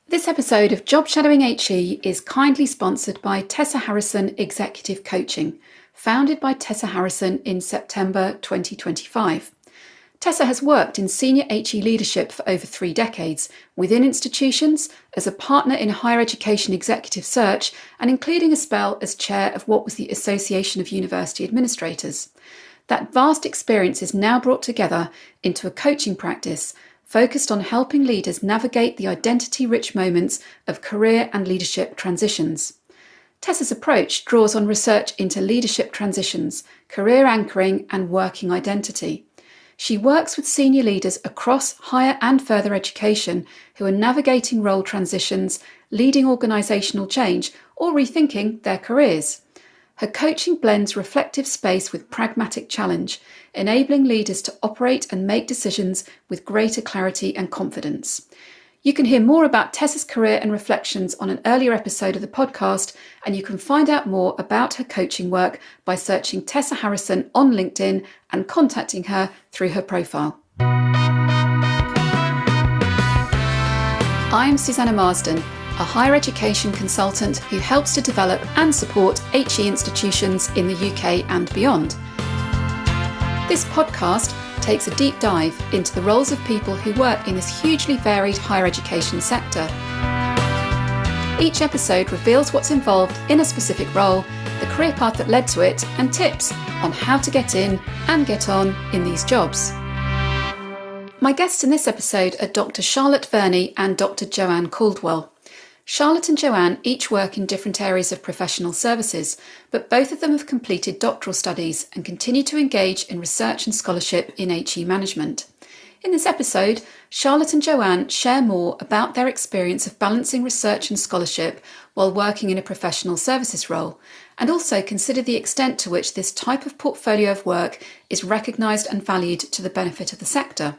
This episode of Job Shadowing HE is kindly sponsored by Tessa Harrison Executive Coaching, founded by Tessa Harrison in September 2025. Tessa has worked in senior HE leadership for over 3 decades, within institutions, as a partner in higher education executive search, and including a spell as chair of what was the Association of University Administrators. That vast experience is now brought together into a coaching practice focused on helping leaders navigate the identity-rich moments of career and leadership transitions. Tessa's approach draws on research into leadership transitions, career anchoring, and working identity. She works with senior leaders across higher and further education who are navigating role transitions, leading organisational change, or rethinking their careers. Her coaching blends reflective space with pragmatic challenge, enabling leaders to operate and make decisions with greater clarity and confidence. You can hear more about Tessa's career and reflections on an earlier episode of the podcast, and you can find out more about her coaching work by searching Tessa Harrison on LinkedIn and contacting her through her profile. I'm Susanna Marsden, a higher education consultant who helps to develop and support HE institutions in the UK and beyond. This podcast takes a deep dive into the roles of people who work in this hugely varied higher education sector. Each episode reveals what's involved in a specific role, the career path that led to it, and tips on how to get in and get on in these jobs. My guests in this episode are Dr. Charlotte Verney and Dr. Joanne Caldwell. Charlotte and Joanne each work in different areas of professional services, but both of them have completed doctoral studies and continue to engage in research and scholarship in HE management. In this episode, Charlotte and Joanne share more about their experience of balancing research and scholarship while working in a professional services role, and also consider the extent to which this type of portfolio of work is recognised and valued to the benefit of the sector.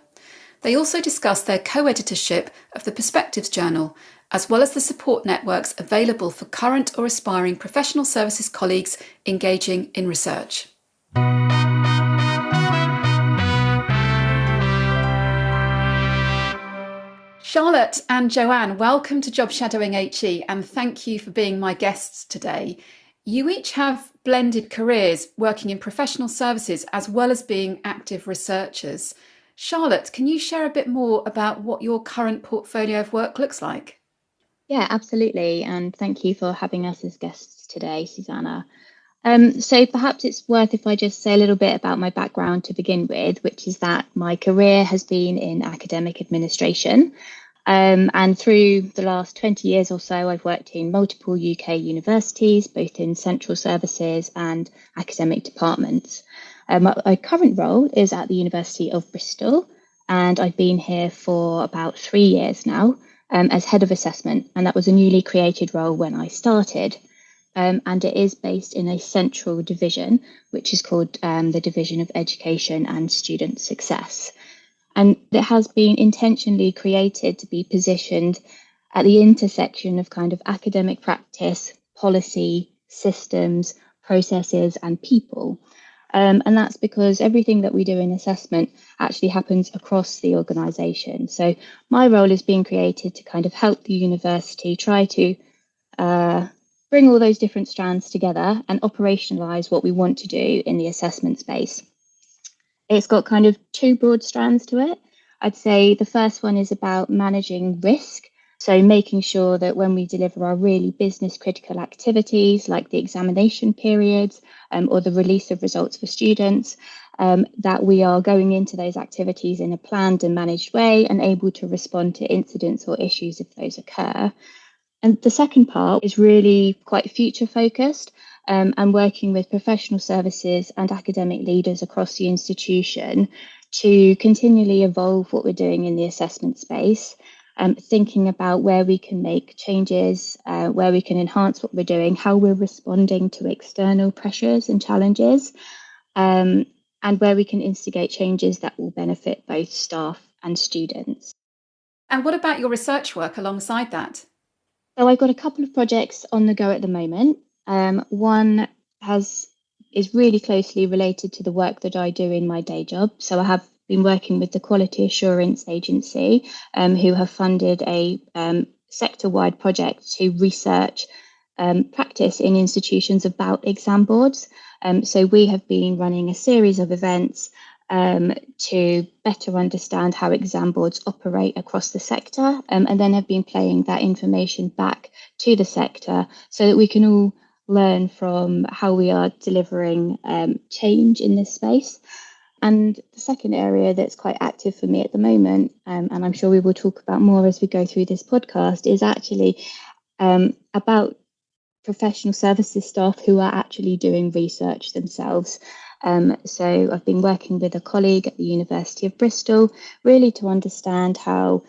They also discuss their co-editorship of the Perspectives Journal, as well as the support networks available for current or aspiring professional services colleagues engaging in research. Charlotte and Joanne, welcome to Job Shadowing HE, and thank you for being my guests today. You each have blended careers working in professional services as well as being active researchers. Charlotte, can you share a bit more about what your current portfolio of work looks like? Yeah, absolutely. And thank you for having us as guests today, Susanna. So perhaps it's worth if I just say a little bit about my background to begin with, which is that my career has been in academic administration. And through the last 20 years or so, I've worked in multiple UK universities, both in central services and academic departments. My current role is at the University of Bristol, and I've been here for about 3 years now. As head of assessment, and that was a newly created role when I started. And it is based in a central division, which is called the Division of Education and Student Success. And it has been intentionally created to be positioned at the intersection of kind of academic practice, policy, systems, processes, and people. And that's because everything that we do in assessment actually happens across the organisation. So my role is being created to kind of help the university try to bring all those different strands together and operationalise what we want to do in the assessment space. It's got kind of 2 broad strands to it. I'd say the first one is about managing risk. So making sure that when we deliver our really business critical activities like the examination periods or the release of results for students, that we are going into those activities in a planned and managed way and able to respond to incidents or issues if those occur. And the second part is really quite future focused and working with professional services and academic leaders across the institution to continually evolve what we're doing in the assessment space. Thinking about where we can make changes, where we can enhance what we're doing, how we're responding to external pressures and challenges, and where we can instigate changes that will benefit both staff and students. And what about your research work alongside that? So I've got a couple of projects on the go at the moment. One is really closely related to the work that I do in my day job. So I have been working with the Quality Assurance Agency, who have funded a sector-wide project to research practice in institutions about exam boards. So we have been running a series of events to better understand how exam boards operate across the sector, and then have been playing that information back to the sector so that we can all learn from how we are delivering change in this space. And the second area that's quite active for me at the moment, and I'm sure we will talk about more as we go through this podcast, is actually about professional services staff who are actually doing research themselves. So I've been working with a colleague at the University of Bristol, really to understand how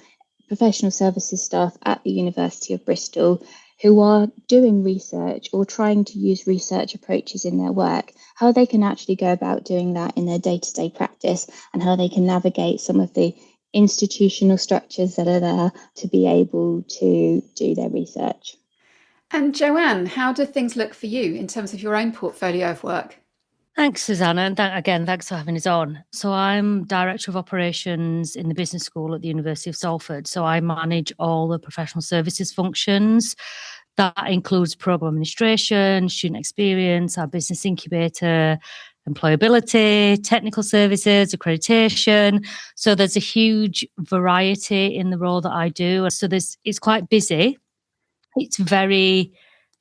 professional services staff at the University of Bristol who are doing research or trying to use research approaches in their work, how they can actually go about doing that in their day-to-day practice, and how they can navigate some of the institutional structures that are there to be able to do their research. And Joanne, how do things look for you in terms of your own portfolio of work? Thanks, Susanna, and again, thanks for having us on. So I'm Director of Operations in the Business School at the University of Salford. So I manage all the professional services functions. That includes programme administration, student experience, our business incubator, employability, technical services, accreditation. So there's a huge variety in the role that I do. So it's quite busy. It's very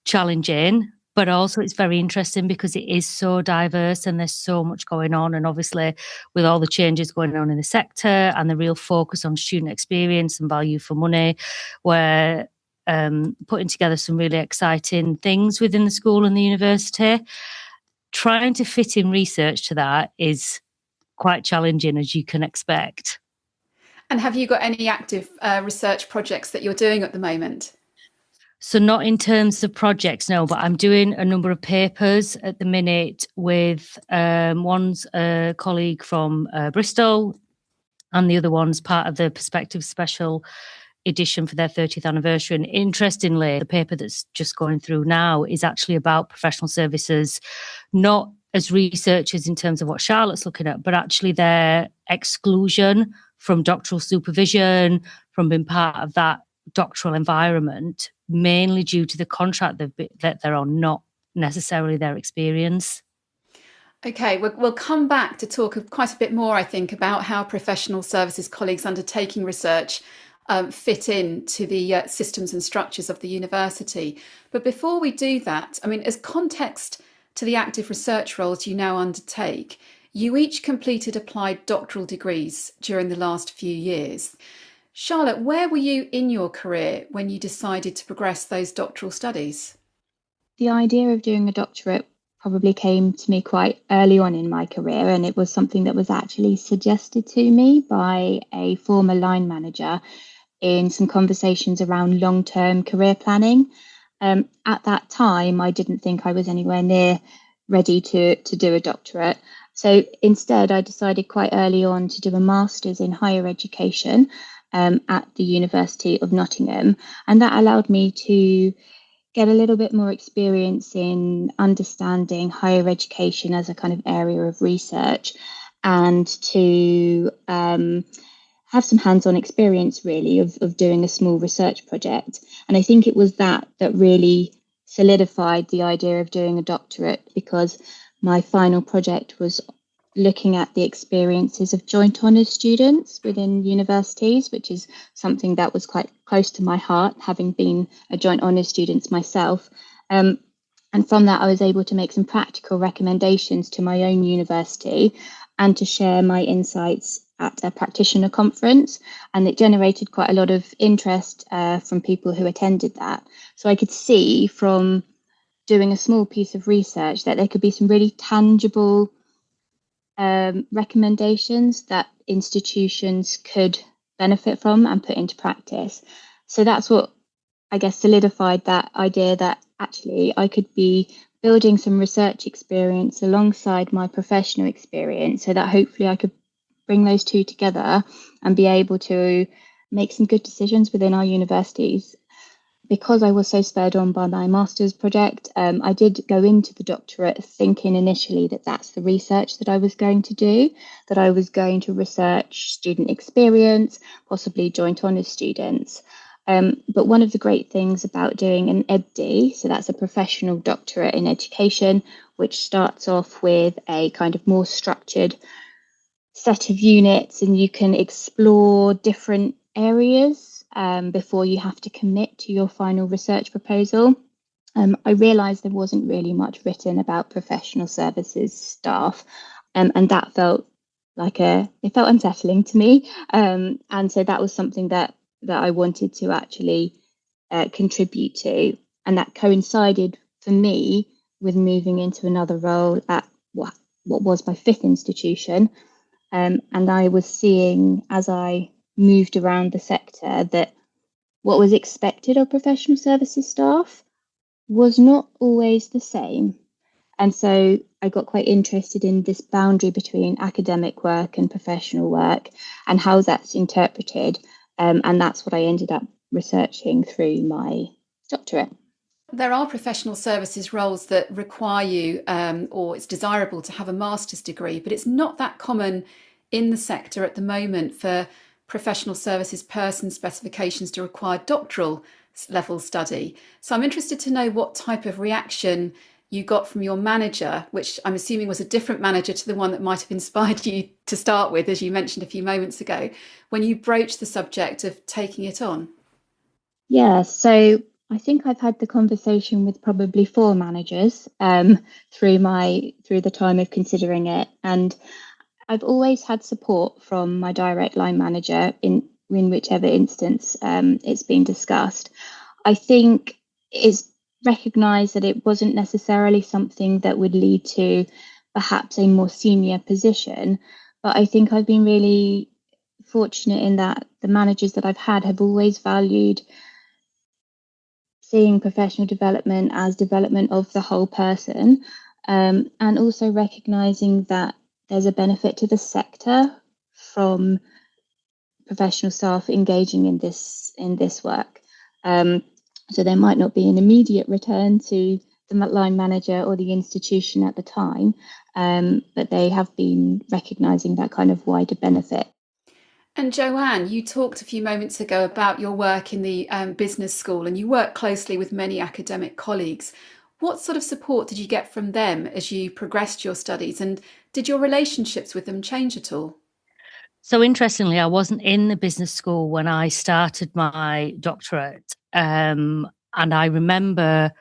challenging, but also it's very interesting because it is so diverse and there's so much going on. And obviously with all the changes going on in the sector and the real focus on student experience and value for money, we're putting together some really exciting things within the school and the university. Trying to fit in research to that is quite challenging, as you can expect. And have you got any active research projects that you're doing at the moment? So not in terms of projects, no, but I'm doing a number of papers at the minute with one's a colleague from Bristol and the other one's part of the Perspective Special edition for their 30th anniversary. And interestingly, the paper that's just going through now is actually about professional services, not as researchers in terms of what Charlotte's looking at, but actually their exclusion from doctoral supervision, from being part of that doctoral environment, mainly due to the contract that they're on, not necessarily their experience. Okay, we'll come back to talk quite a bit more, I think, about how professional services colleagues undertaking research fit into the systems and structures of the university. But before we do that, I mean, as context to the active research roles you now undertake, you each completed applied doctoral degrees during the last few years. Charlotte, where were you in your career when you decided to progress those doctoral studies? The idea of doing a doctorate probably came to me quite early on in my career, and it was something that was actually suggested to me by a former line manager in some conversations around long-term career planning. At that time, I didn't think I was anywhere near ready to do a doctorate. So instead, I decided quite early on to do a master's in higher education at the University of Nottingham. And that allowed me to get a little bit more experience in understanding higher education as a kind of area of research, and to have some hands-on experience really of doing a small research project. And I think it was that really solidified the idea of doing a doctorate, because my final project was looking at the experiences of joint honours students within universities, which is something that was quite close to my heart, having been a joint honours student myself. And from that, I was able to make some practical recommendations to my own university and to share my insights at a practitioner conference. And it generated quite a lot of interest from people who attended that. So I could see from doing a small piece of research that there could be some really tangible recommendations that institutions could benefit from and put into practice. So that's what I guess solidified that idea that actually I could be building some research experience alongside my professional experience, so that hopefully I could bring those two together and be able to make some good decisions within our universities. Because I was so spurred on by my master's project, I did go into the doctorate thinking initially that that's the research that I was going to do, that I was going to research student experience, possibly joint honours students. But one of the great things about doing an EBD, so that's a professional doctorate in education, which starts off with a kind of more structured set of units, and you can explore different areas before you have to commit to your final research proposal. I realised there wasn't really much written about professional services staff, and that felt it felt unsettling to me. And so that was something that I wanted to actually contribute to, and that coincided for me with moving into another role at what was my fifth institution. And I was seeing, as I moved around the sector, that what was expected of professional services staff was not always the same. And so I got quite interested in this boundary between academic work and professional work and how that's interpreted. And that's what I ended up researching through my doctorate. There are professional services roles that require you, or it's desirable to have a master's degree, but it's not that common in the sector at the moment for professional services person specifications to require doctoral level study. So I'm interested to know what type of reaction you got from your manager, which I'm assuming was a different manager to the one that might have inspired you to start with, as you mentioned a few moments ago, when you broached the subject of taking it on. Yeah, so I think I've had the conversation with probably 4 managers through the time of considering it, and I've always had support from my direct line manager in whichever instance it's been discussed. I think it's recognised that it wasn't necessarily something that would lead to perhaps a more senior position, but I think I've been really fortunate in that the managers that I've had have always valued seeing professional development as development of the whole person, and also recognising that there's a benefit to the sector from professional staff engaging in this work. So there might not be an immediate return to the line manager or the institution at the time, but they have been recognising that kind of wider benefit. And Joanne, you talked a few moments ago about your work in the business school, and you work closely with many academic colleagues. What sort of support did you get from them as you progressed your studies, and did your relationships with them change at all? So interestingly, I wasn't in the business school when I started my doctorate. And I remember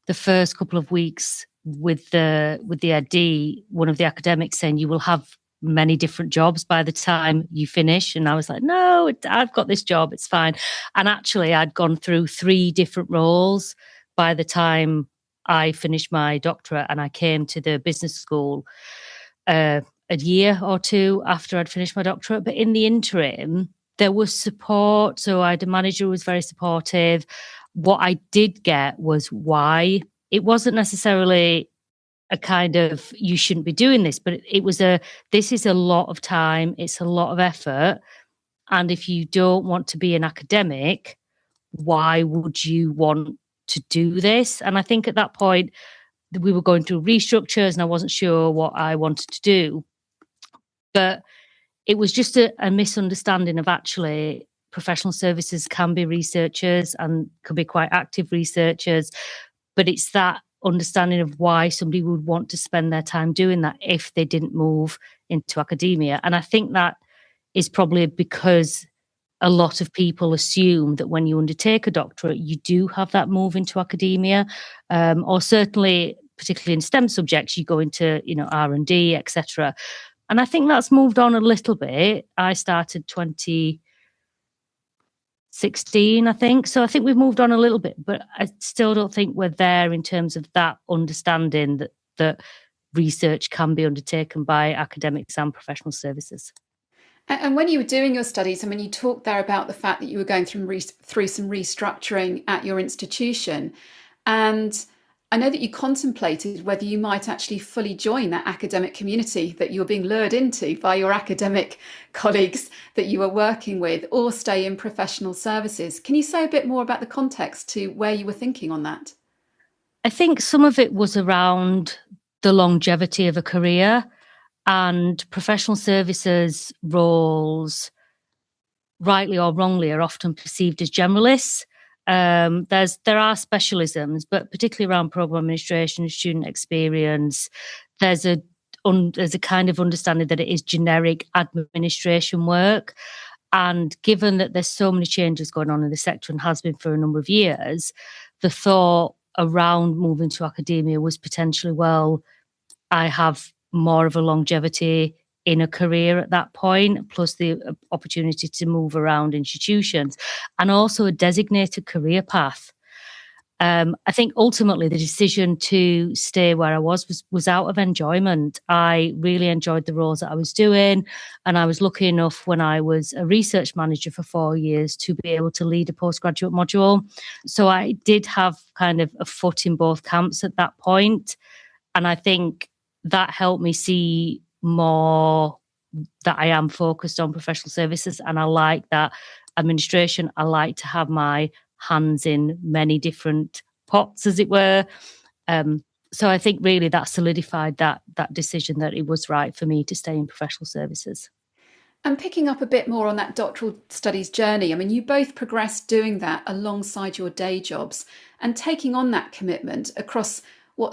the first couple of weeks with the ED, one of the academics saying, you will have many different jobs by the time you finish. And I was like, no, I've got this job, it's fine. And actually, I'd gone through 3 different roles by the time I finished my doctorate, and I came to the business school a year or 2 after I'd finished my doctorate. But in the interim, there was support. So I had a manager who was very supportive. What I did get was why. It wasn't necessarily a kind of, you shouldn't be doing this, but it was this is a lot of time, it's a lot of effort. And if you don't want to be an academic, why would you want to do this? And I think at that point, we were going through restructures and I wasn't sure what I wanted to do. But it was just a misunderstanding of actually professional services can be researchers and can be quite active researchers. But it's that understanding of why somebody would want to spend their time doing that if they didn't move into academia. And I think that is probably because a lot of people assume that when you undertake a doctorate, you do have that move into academia, or certainly, particularly in STEM subjects, you go into, R&D, etc. And I think that's moved on a little bit. I started 2016, I think. So I think we've moved on a little bit, but I still don't think we're there in terms of that understanding that research can be undertaken by academics and professional services. And when you were doing your studies, I mean, you talked there about the fact that you were going through some restructuring at your institution. And I know that you contemplated whether you might actually fully join that academic community that you were being lured into by your academic colleagues that you were working with, or stay in professional services. Can you say a bit more about the context to where you were thinking on that? I think some of it was around the longevity of a career, and professional services roles rightly or wrongly, are often perceived as generalists. There are specialisms, but particularly around program administration, student experience, there's a kind of understanding that it is generic administration work. And given that there's so many changes going on in the sector and has been for a number of years, the thought around moving to academia was potentially, well, I have more of a longevity in a career at that point, plus the opportunity to move around institutions, and also a designated career path. I think ultimately the decision to stay where I was out of enjoyment. I really enjoyed the roles that I was doing, and I was lucky enough when I was a research manager for 4 years to be able to lead a postgraduate module. So I did have kind of a foot in both camps at that point, and I think that helped me see more that I am focused on professional services, and I like that administration. I like to have my hands in many different pots, as it were. So I think really that solidified that decision that it was right for me to stay in professional services. And picking up a bit more on that doctoral studies journey, I mean, you both progressed doing that alongside your day jobs, and taking on that commitment across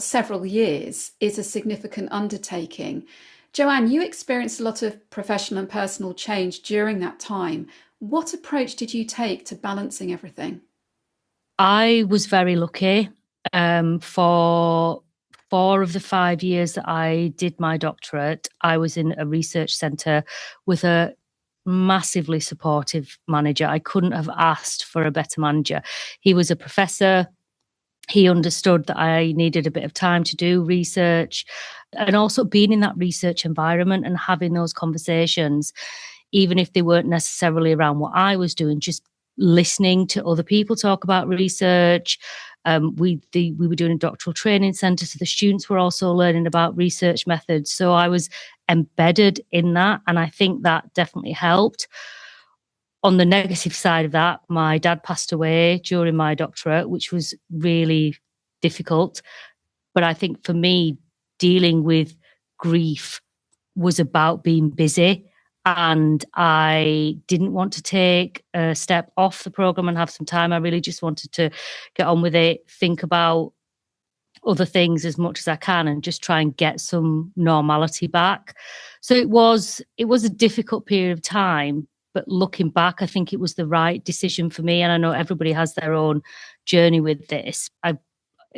several years is a significant undertaking. Joanne, you experienced a lot of professional and personal change during that time. What approach did you take to balancing everything? I was very lucky. For 4 of the 5 years that I did my doctorate, I was in a research centre with a massively supportive manager. I couldn't have asked for a better manager. He was a professor. He understood that I needed a bit of time to do research, and also being in that research environment and having those conversations, even if they weren't necessarily around what I was doing, just listening to other people talk about research. We were doing a doctoral training centre, so the students were also learning about research methods. So I was embedded in that, and I think that definitely helped. On the negative side of that, my dad passed away during my doctorate, which was really difficult. But I think for me, dealing with grief was about being busy. And I didn't want to take a step off the programme and have some time. I really just wanted to get on with it, think about other things as much as I can, and just try and get some normality back. So it was a difficult period of time, but looking back, I think it was the right decision for me. And I know everybody has their own journey with this.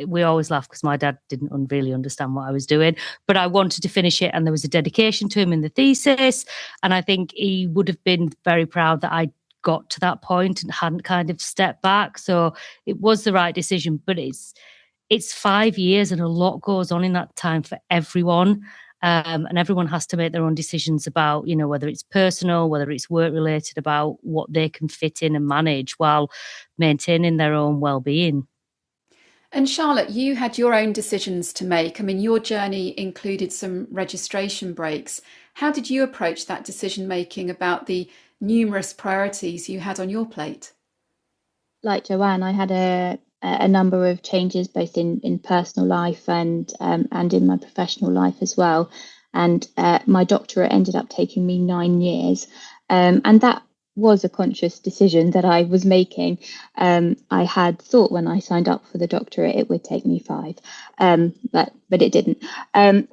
We always laugh because my dad didn't really understand what I was doing, but I wanted to finish it, and there was a dedication to him in the thesis. And I think he would have been very proud that I got to that point and hadn't kind of stepped back. So it was the right decision, but it's 5 years, and a lot goes on in that time for everyone. And everyone has to make their own decisions about, whether it's personal, whether it's work related, about what they can fit in and manage while maintaining their own well-being. And Charlotte, you had your own decisions to make. I mean, your journey included some registration breaks. How did you approach that decision making about the numerous priorities you had on your plate? Like Joanne, I had a number of changes both in personal life and in my professional life as well. And my doctorate ended up taking me 9 years, and that was a conscious decision that I was making. I had thought when I signed up for the doctorate it would take me 5, but it didn't.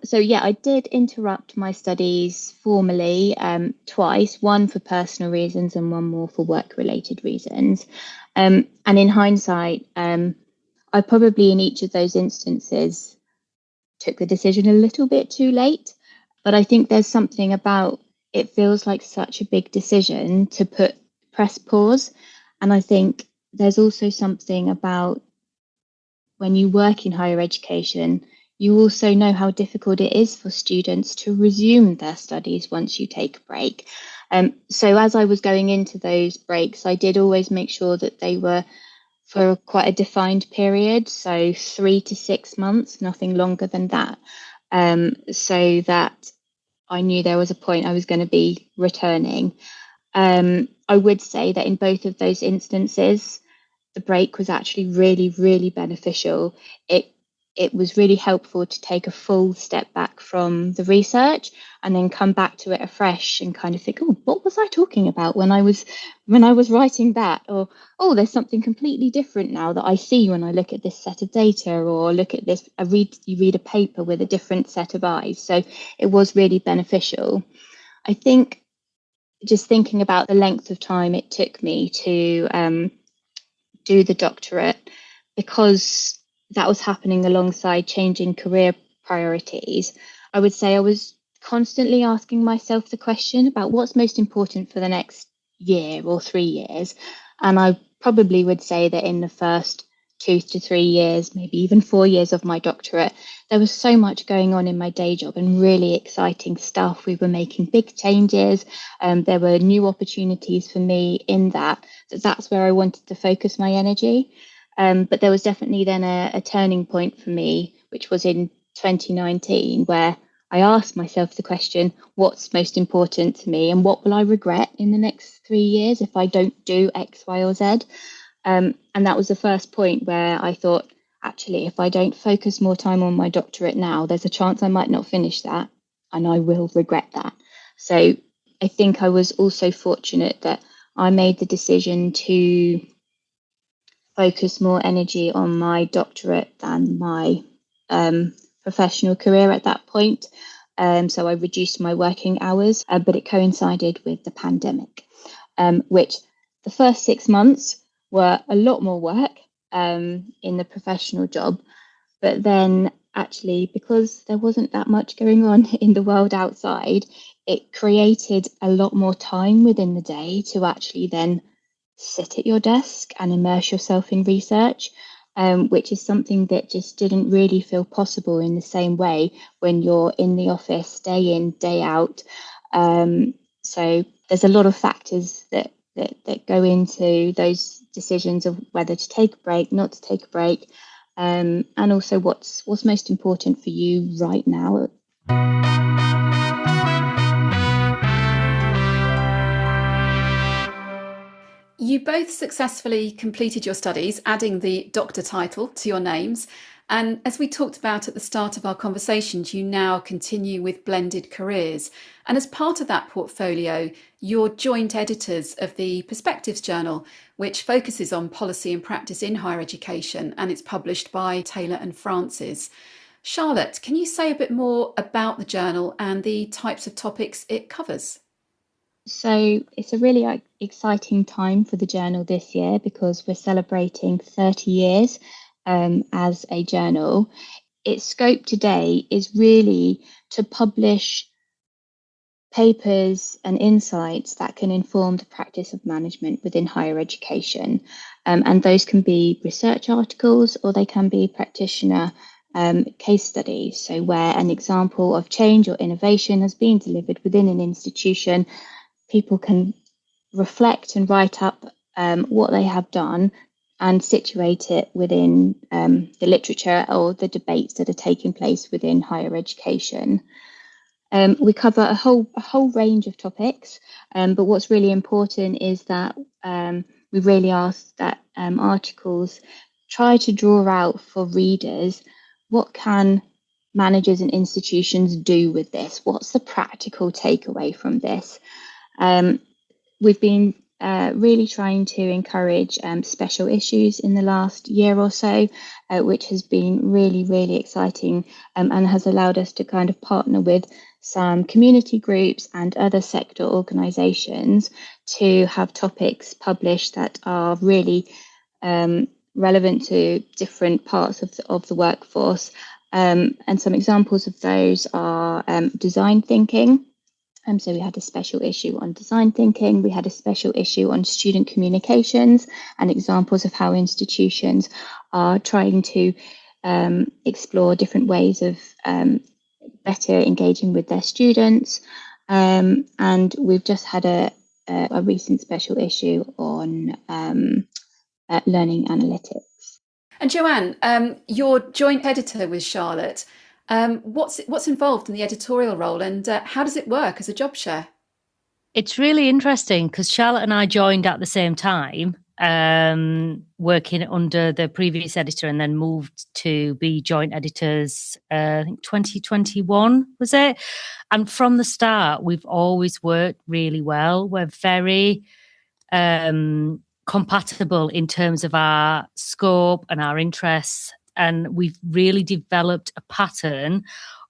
So yeah, I did interrupt my studies formally twice, one for personal reasons and one more for work-related reasons. And in hindsight, I probably in each of those instances took the decision a little bit too late. But I think there's something about it feels like such a big decision to press pause. And I think there's also something about when you work in higher education, you also know how difficult it is for students to resume their studies once you take a break. So as I was going into those breaks, I did always make sure that they were for quite a defined period, so 3 to 6 months, nothing longer than that, so that I knew there was a point I was going to be returning. I would say that in both of those instances, the break was actually really, really beneficial. It it was really helpful to take a full step back from the research and then come back to it afresh and kind of think, oh, what was I talking about when I was writing that? Or, oh, there's something completely different now that I see when I look at this set of data, or look at this, you read a paper with a different set of eyes. So it was really beneficial. I think just thinking about the length of time it took me to do the doctorate, because that was happening alongside changing career priorities, I would say I was constantly asking myself the question about what's most important for the next year or 3 years. And I probably would say that in the first 2 to 3 years, maybe even 4 years of my doctorate, there was so much going on in my day job and really exciting stuff. We were making big changes. There were new opportunities for me in that. So that's where I wanted to focus my energy. But there was definitely then a turning point for me, which was in 2019, where I asked myself the question, what's most important to me and what will I regret in the next 3 years if I don't do X, Y, or Z? And that was the first point where I thought, actually, if I don't focus more time on my doctorate now, there's a chance I might not finish that and I will regret that. So I think I was also fortunate that I made the decision to focus more energy on my doctorate than my professional career at that point. So I reduced my working hours, but it coincided with the pandemic, which the first 6 months were a lot more work in the professional job. But then actually, because there wasn't that much going on in the world outside, it created a lot more time within the day to actually then sit at your desk and immerse yourself in research, which is something that just didn't really feel possible in the same way when you're in the office day in, day out. So there's a lot of factors that go into those decisions of whether to take a break, not to take a break, and also what's most important for you right now. You both successfully completed your studies, adding the doctor title to your names. And as we talked about at the start of our conversations, you now continue with blended careers. And as part of that portfolio, you're joint editors of the Perspectives Journal, which focuses on policy and practice in higher education, and it's published by Taylor and Francis. Charlotte, can you say a bit more about the journal and the types of topics it covers? So it's a really exciting time for the journal this year because we're celebrating 30 years as a journal. Its scope today is really to publish papers and insights that can inform the practice of management within higher education. And those can be research articles or they can be practitioner case studies. So where an example of change or innovation has been delivered within an institution, people can reflect and write up what they have done and situate it within the literature or the debates that are taking place within higher education. We cover a whole range of topics, but what's really important is that we really ask that articles try to draw out for readers what can managers and institutions do with this? What's the practical takeaway from this? We've been really trying to encourage special issues in the last year or so, which has been really, really exciting and has allowed us to kind of partner with some community groups and other sector organisations to have topics published that are really relevant to different parts of the workforce. And some examples of those are design thinking. So we had a special issue on design thinking. We had a special issue on student communications and examples of how institutions are trying to explore different ways of better engaging with their students. And we've just had a recent special issue on learning analytics. And Joanne, you're joint editor with Charlotte. What's involved in the editorial role, and how does it work as a job share? It's really interesting because Charlotte and I joined at the same time. working under the previous editor and then moved to be joint editors, I think 2021 was it? And from the start, we've always worked really well. We're very compatible in terms of our scope and our interests. And we've really developed a pattern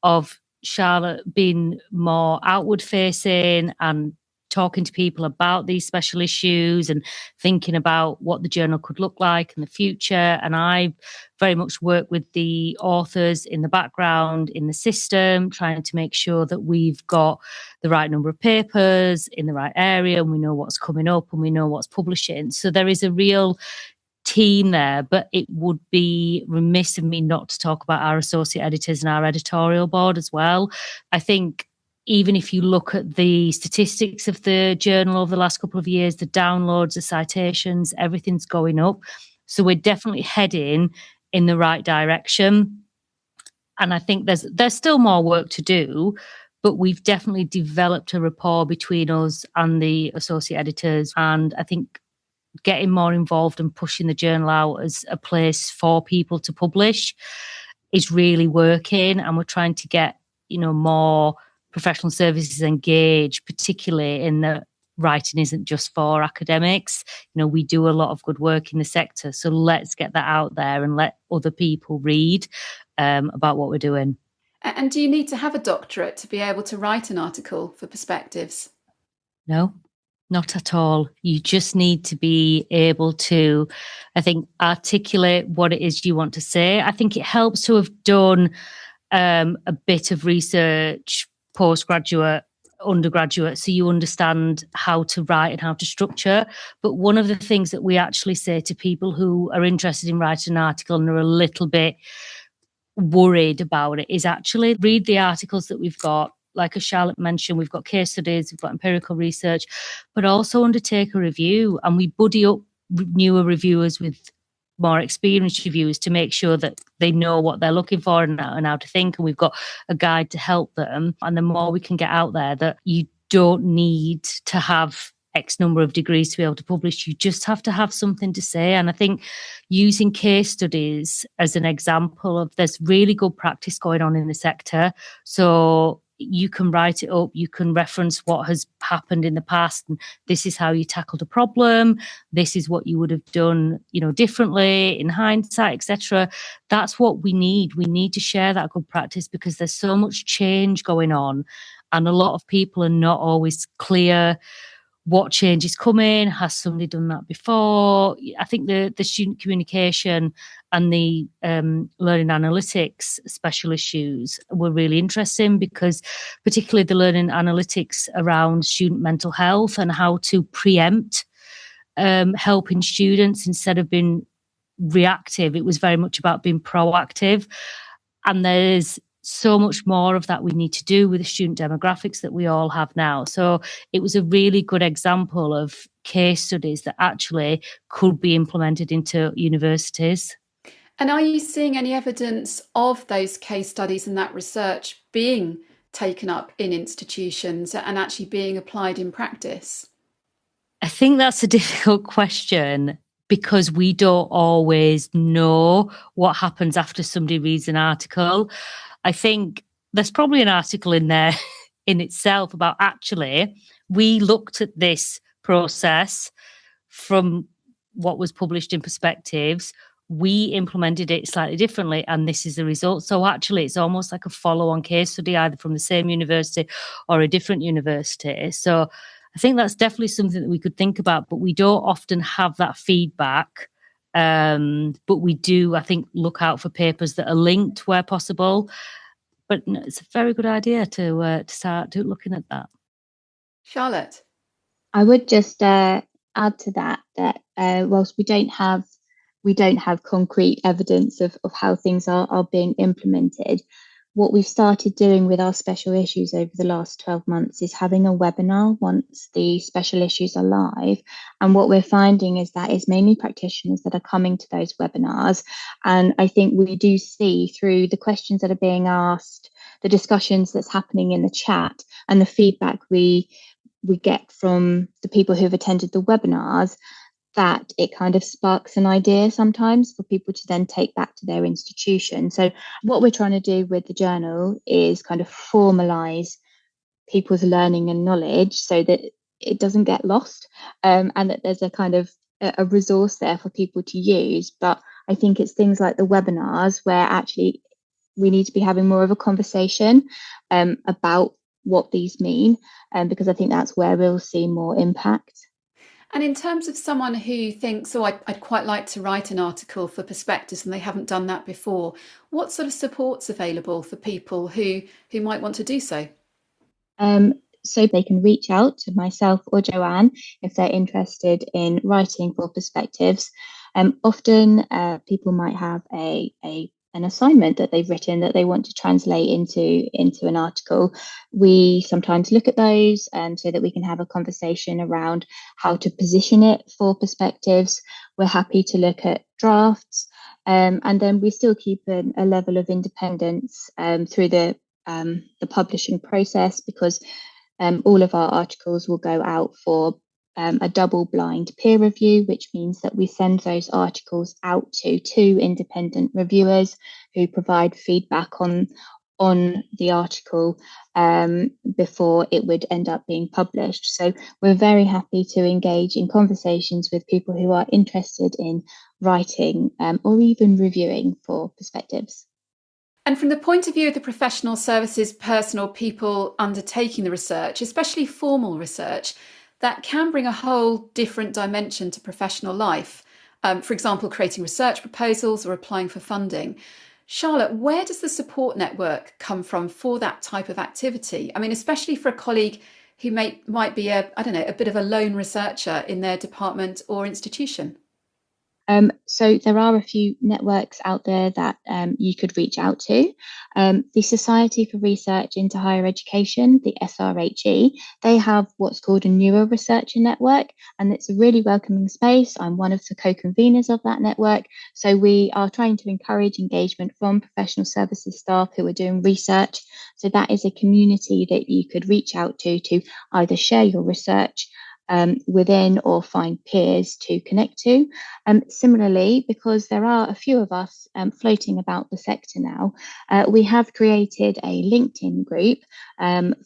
of Charlotte being more outward facing and talking to people about these special issues and thinking about what the journal could look like in the future. And I very much work with the authors in the background, in the system, trying to make sure that we've got the right number of papers in the right area and we know what's coming up and we know what's publishing. So there is a real team there, but it would be remiss of me not to talk about our associate editors and our editorial board as well. I think even if you look at the statistics of the journal over the last couple of years, the downloads, the citations, everything's going up. So we're definitely heading in the right direction. And I think there's still more work to do, but we've definitely developed a rapport between us and the associate editors. And I think getting more involved and pushing the journal out as a place for people to publish is really working. And we're trying to get, more professional services engaged, particularly in the writing isn't just for academics. We do a lot of good work in the sector. So let's get that out there and let other people read about what we're doing. And do you need to have a doctorate to be able to write an article for Perspectives? No, not at all. You just need to be able to, I think, articulate what it is you want to say. I think it helps to have done a bit of research, postgraduate, undergraduate, so you understand how to write and how to structure. But one of the things that we actually say to people who are interested in writing an article and are a little bit worried about it is actually read the articles that we've got. Like as Charlotte mentioned, we've got case studies, we've got empirical research, but also undertake a review, and we buddy up newer reviewers with more experienced reviewers to make sure that they know what they're looking for and how to think. And we've got a guide to help them. And the more we can get out there that you don't need to have X number of degrees to be able to publish, you just have to have something to say. And I think using case studies as an example of there's really good practice going on in the sector. So you can write it up, you can reference what has happened in the past, and this is how you tackled a problem, this is what you would have done, differently in hindsight, etc. That's what we need. We need to share that good practice because there's so much change going on, and a lot of people are not always clear what change is coming. Has somebody done that before? I think the student communication and the learning analytics special issues were really interesting because particularly the learning analytics around student mental health and how to preempt helping students instead of being reactive. It was very much about being proactive. And there's so much more of that we need to do with the student demographics that we all have now. So it was a really good example of case studies that actually could be implemented into universities. And are you seeing any evidence of those case studies and that research being taken up in institutions and actually being applied in practice? I think that's a difficult question because we don't always know what happens after somebody reads an article. I think there's probably an article in there in itself about actually we looked at this process from what was published in Perspectives. We implemented it slightly differently and this is the result. So actually it's almost like a follow-on case study either from the same university or a different university. So I think that's definitely something that we could think about, but we don't often have that feedback. But we do, I think, look out for papers that are linked where possible. But no, it's a very good idea to start looking at that. Charlotte? I would just add to that whilst we don't have concrete evidence of how things are being implemented, what we've started doing with our special issues over the last 12 months is having a webinar once the special issues are live. And what we're finding is that it's mainly practitioners that are coming to those webinars. And I think we do see through the questions that are being asked, the discussions that's happening in the chat and the feedback we get from the people who've attended the webinars, that it kind of sparks an idea sometimes for people to then take back to their institution. So what we're trying to do with the journal is kind of formalize people's learning and knowledge so that it doesn't get lost, and that there's a kind of a resource there for people to use. But I think it's things like the webinars where actually we need to be having more of a conversation about what these mean, because I think that's where we'll see more impact. And in terms of someone who thinks, oh, I'd quite like to write an article for Perspectives and they haven't done that before, what sort of support's available for people who might want to do so? So they can reach out to myself or Joanne if they're interested in writing for Perspectives. Often people might have an assignment that they've written that they want to translate into an article. We sometimes look at those so that we can have a conversation around how to position it for Perspectives. We're happy to look at drafts, and then we still keep a level of independence through the publishing process, because all of our articles will go out for a double-blind peer review, which means that we send those articles out to 2 independent reviewers who provide feedback on the article before it would end up being published. So we're very happy to engage in conversations with people who are interested in writing or even reviewing for Perspectives. And from the point of view of the professional services person or people undertaking the research, especially formal research, that can bring a whole different dimension to professional life. For example, creating research proposals or applying for funding. Charlotte, where does the support network come from for that type of activity? I mean, especially for a colleague who might be a bit of a lone researcher in their department or institution. So there are a few networks out there that you could reach out to. The Society for Research into Higher Education, the SRHE, they have what's called a newer researcher network, and it's a really welcoming space. I'm one of the co-conveners of that network. So we are trying to encourage engagement from professional services staff who are doing research. So that is a community that you could reach out to either share your research within or find peers to connect to. Similarly, because there are a few of us floating about the sector now, we have created a LinkedIn group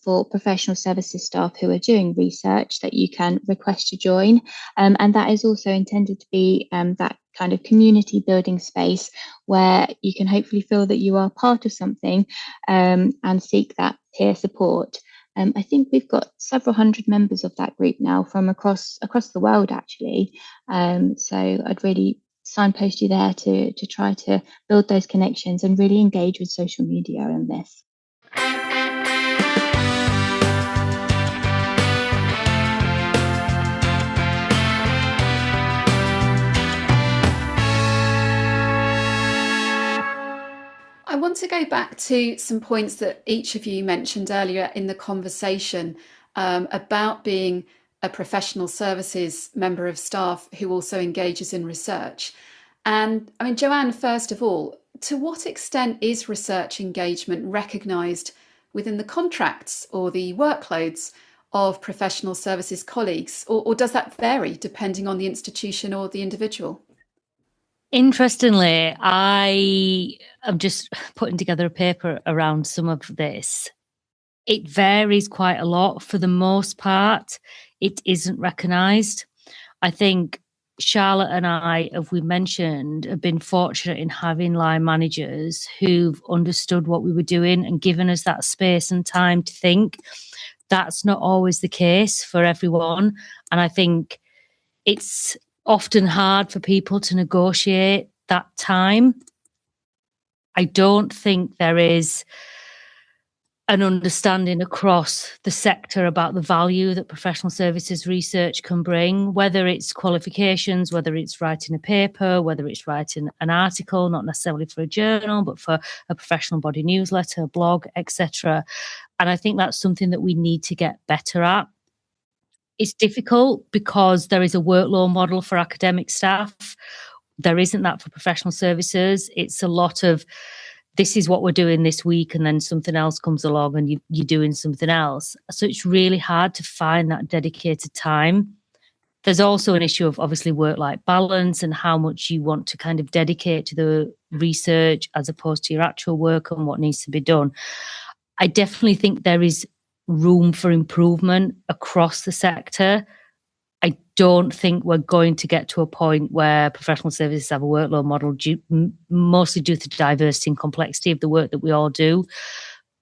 for professional services staff who are doing research that you can request to join. And that is also intended to be that kind of community building space where you can hopefully feel that you are part of something and seek that peer support. I think we've got several hundred members of that group now from across the world, actually. So I'd really signpost you there to try to build those connections and really engage with social media on this. I want to go back to some points that each of you mentioned earlier in the conversation about being a professional services member of staff who also engages in research. And I mean, Joanne, first of all, to what extent is research engagement recognised within the contracts or the workloads of professional services colleagues, or does that vary depending on the institution or the individual? Interestingly, I am just putting together a paper around some of this. It varies quite a lot. For the most part, it isn't recognised. I think Charlotte and I, as we mentioned, have been fortunate in having line managers who've understood what we were doing and given us that space and time to think. That's not always the case for everyone. And I think it's often hard for people to negotiate that time. I don't think there is an understanding across the sector about the value that professional services research can bring, whether it's qualifications, whether it's writing a paper, whether it's writing an article, not necessarily for a journal, but for a professional body newsletter, blog, etc. And I think that's something that we need to get better at. It's difficult because there is a workload model for academic staff. There isn't that for professional services. It's a lot of, this is what we're doing this week, and then something else comes along and you're doing something else. So it's really hard to find that dedicated time. There's also an issue of obviously work-life balance and how much you want to kind of dedicate to the research as opposed to your actual work and what needs to be done. I definitely think there is room for improvement across the sector. I don't think we're going to get to a point where professional services have a workload model, mostly due to diversity and complexity of the work that we all do.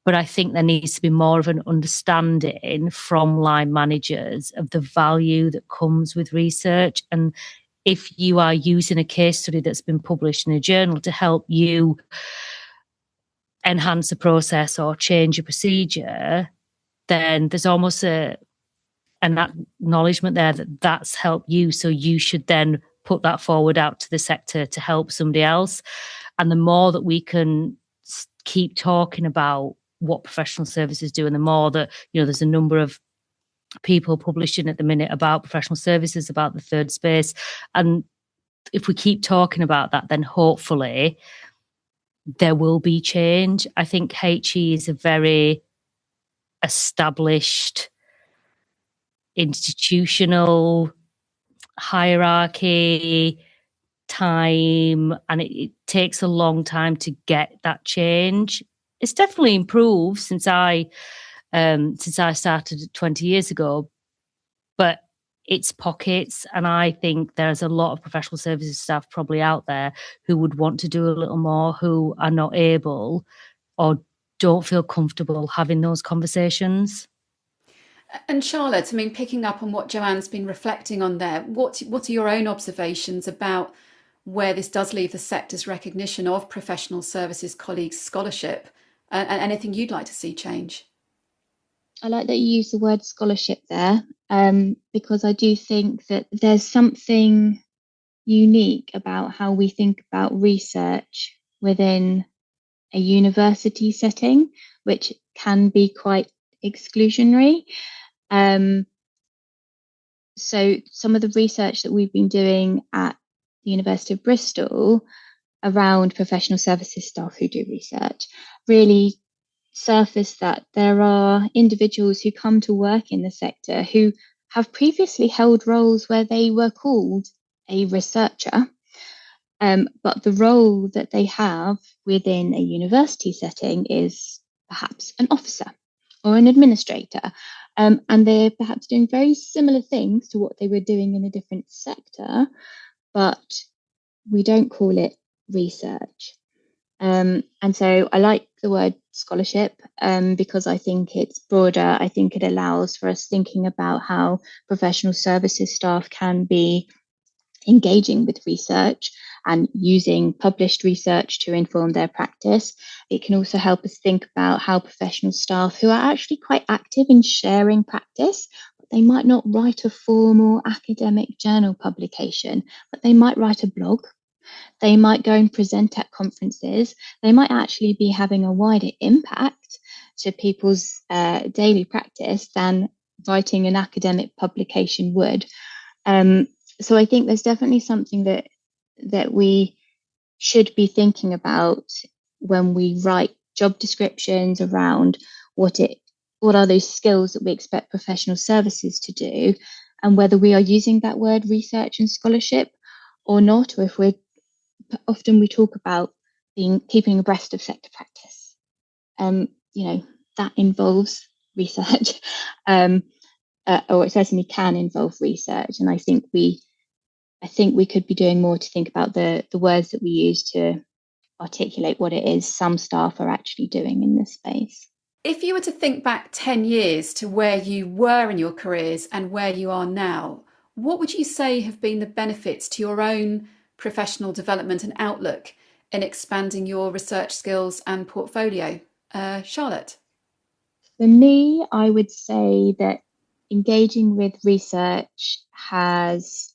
But I think there needs to be more of an understanding from line managers of the value that comes with research. And if you are using a case study that's been published in a journal to help you enhance a process or change a procedure, then there's almost an acknowledgement there that that's helped you. So you should then put that forward out to the sector to help somebody else. And the more that we can keep talking about what professional services do, and the more that, there's a number of people publishing at the minute about professional services, about the third space. And if we keep talking about that, then hopefully there will be change. I think HE is a very established institutional hierarchy, time, and it takes a long time to get that change. It's definitely improved since I started 20 years ago, but it's pockets, and I think there's a lot of professional services staff probably out there who would want to do a little more, who are not able or don't feel comfortable having those conversations. And Charlotte, I mean, picking up on what Joanne's been reflecting on there, what are your own observations about where this does leave the sector's recognition of professional services colleagues' scholarship, and anything you'd like to see change? I like that you use the word scholarship there, because I do think that there's something unique about how we think about research within a university setting, which can be quite exclusionary. So some of the research that we've been doing at the University of Bristol around professional services staff who do research really surfaced that there are individuals who come to work in the sector who have previously held roles where they were called a researcher, but the role that they have within a university setting is perhaps an officer or an administrator. And they're perhaps doing very similar things to what they were doing in a different sector, but we don't call it research. And so I like the word scholarship, because I think it's broader. I think it allows for us thinking about how professional services staff can be engaging with research and using published research to inform their practice. It can also help us think about how professional staff who are actually quite active in sharing practice, but they might not write a formal academic journal publication, but they might write a blog. They might go and present at conferences. They might actually be having a wider impact to people's daily practice than writing an academic publication would. So I think there's definitely something that we should be thinking about when we write job descriptions around what are those skills that we expect professional services to do, and whether we are using that word research and scholarship or not, or if often we talk about keeping abreast of sector practice. That involves research, or it certainly can involve research, and I think we could be doing more to think about the words that we use to articulate what it is some staff are actually doing in this space. If you were to think back 10 years to where you were in your careers and where you are now, what would you say have been the benefits to your own professional development and outlook in expanding your research skills and portfolio? Charlotte? For me, I would say that engaging with research has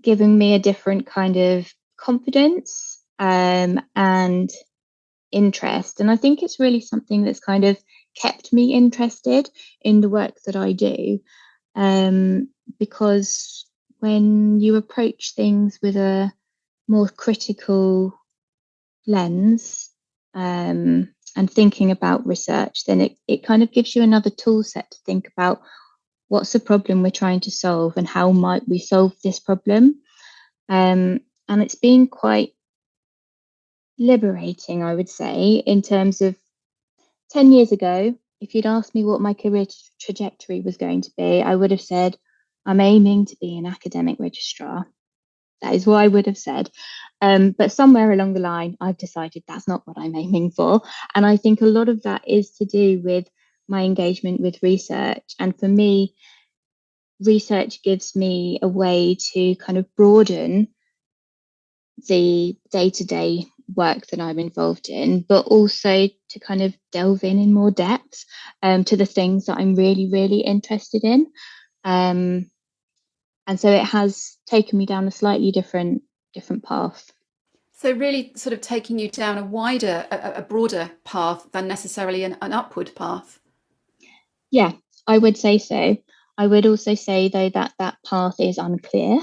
given me a different kind of confidence and interest. And I think it's really something that's kind of kept me interested in the work that I do, because when you approach things with a more critical lens, and thinking about research, then it kind of gives you another tool set to think about what's the problem we're trying to solve and how might we solve this problem? And it's been quite liberating, I would say, in terms of 10 years ago, if you'd asked me what my career trajectory was going to be, I would have said, I'm aiming to be an academic registrar. That is what I would have said. But somewhere along the line, I've decided that's not what I'm aiming for. And I think a lot of that is to do with my engagement with research. And for me, research gives me a way to kind of broaden the day-to-day work that I'm involved in, but also to kind of delve in more depth to the things that I'm really, really interested in. And so it has taken me down a slightly different path. So really sort of taking you down a broader path than necessarily an upward path. Yeah, I would say so. I would also say, though, that that path is unclear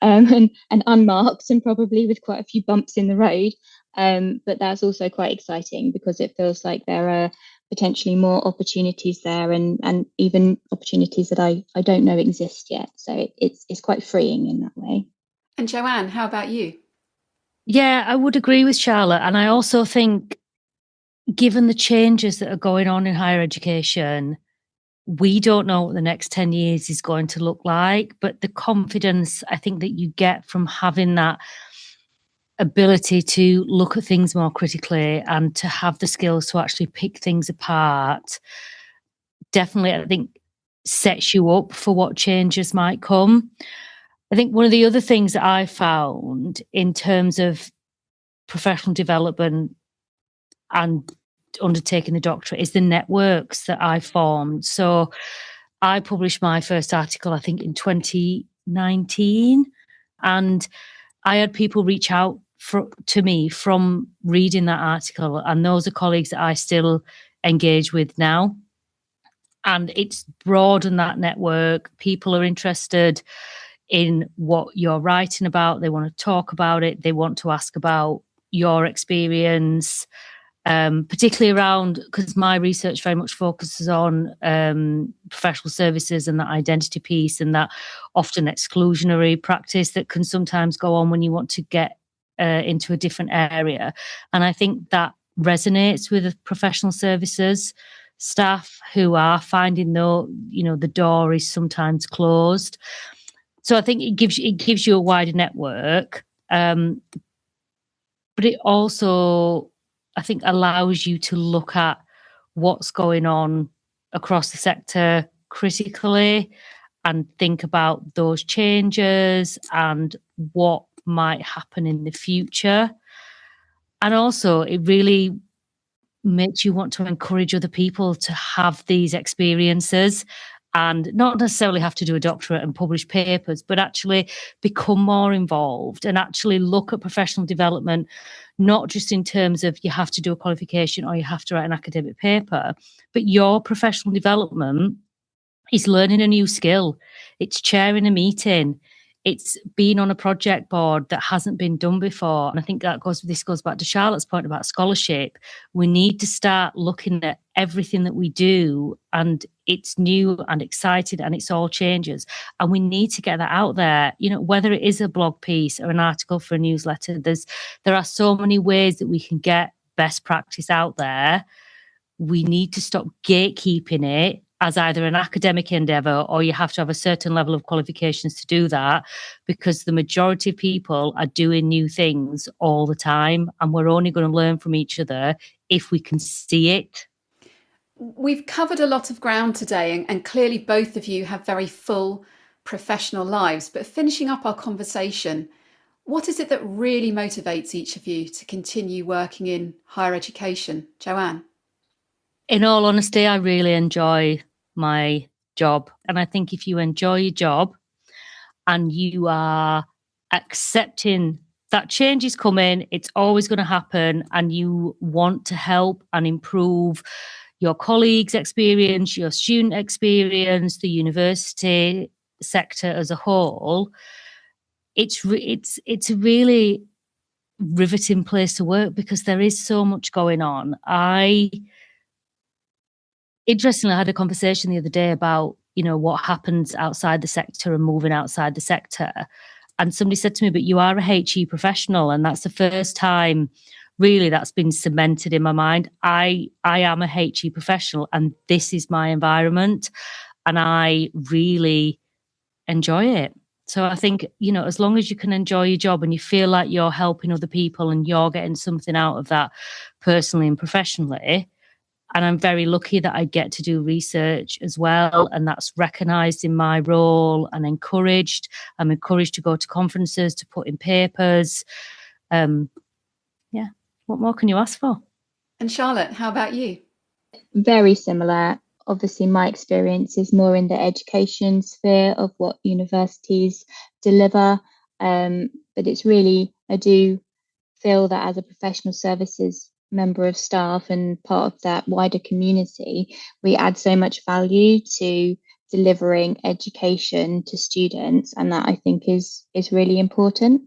and unmarked and probably with quite a few bumps in the road. But that's also quite exciting because it feels like there are potentially more opportunities there and even opportunities that I don't know exist yet. So it's quite freeing in that way. And Joanne, how about you? Yeah, I would agree with Charlotte. And I also think, given the changes that are going on in higher education, we don't know what the next 10 years is going to look like, but the confidence I think that you get from having that ability to look at things more critically and to have the skills to actually pick things apart definitely, I think, sets you up for what changes might come. I think one of the other things that I found in terms of professional development and undertaking the doctorate is the networks that I formed. So I published my first article, I think, in 2019, and I had people reach out to me from reading that article, and those are colleagues that I still engage with now. And it's broadened that network. People are interested in what you're writing about. They want to talk about it. They want to ask about your experience, particularly around, because my research very much focuses on professional services and that identity piece and that often exclusionary practice that can sometimes go on when you want to get into a different area. And I think that resonates with the professional services staff who are finding the door is sometimes closed. So I think it gives you a wider network, but it also, I think, allows you to look at what's going on across the sector critically and think about those changes and what might happen in the future. And also, it really makes you want to encourage other people to have these experiences and not necessarily have to do a doctorate and publish papers, but actually become more involved and actually look at professional development, not just in terms of you have to do a qualification or you have to write an academic paper, but your professional development is learning a new skill. It's chairing a meeting. It's being on a project board that hasn't been done before. And I think this goes back to Charlotte's point about scholarship. We need to start looking at everything that we do, and it's new and exciting and it's all changes. And we need to get that out there, whether it is a blog piece or an article for a newsletter. There are so many ways that we can get best practice out there. We need to stop gatekeeping it as either an academic endeavour or you have to have a certain level of qualifications to do that, because the majority of people are doing new things all the time, and we're only going to learn from each other if we can see it. We've covered a lot of ground today, and clearly both of you have very full professional lives. But finishing up our conversation, what is it that really motivates each of you to continue working in higher education? Joanne? In all honesty, I really enjoy my job. And I think if you enjoy your job and you are accepting that change is coming, it's always going to happen, and you want to help and improve your colleagues' experience, your student experience, the university sector as a whole, it's a really riveting place to work because there is so much going on. Interestingly, I had a conversation the other day about, what happens outside the sector and moving outside the sector. And somebody said to me, but you are a HE professional. And that's the first time really that's been cemented in my mind. I am a HE professional and this is my environment and I really enjoy it. So I think, as long as you can enjoy your job and you feel like you're helping other people and you're getting something out of that personally and professionally, and I'm very lucky that I get to do research as well, and that's recognised in my role and encouraged. I'm encouraged to go to conferences, to put in papers. What more can you ask for? And Charlotte, how about you? Very similar. Obviously, my experience is more in the education sphere of what universities deliver. But it's really, I do feel that as a professional services member of staff and part of that wider community, we add so much value to delivering education to students. And that I think is really important.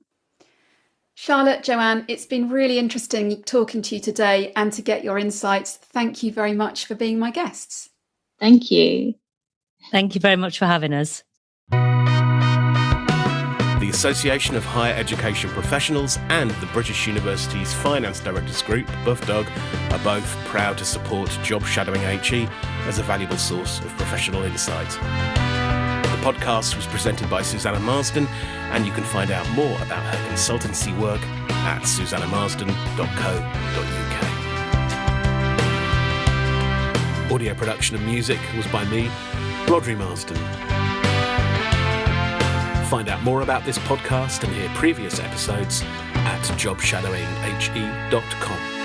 Charlotte, Joanne, it's been really interesting talking to you today and to get your insights. Thank you very much for being my guests. Thank you. Thank you very much for having us. The Association of Higher Education Professionals and the British University's Finance Directors Group, BUFDOG, are both proud to support Job Shadowing HE as a valuable source of professional insight. The podcast was presented by Susanna Marsden, and you can find out more about her consultancy work at susannamarsden.co.uk. Audio production and music was by me, Rodri Marsden. Find out more about this podcast and hear previous episodes at jobshadowinghe.com.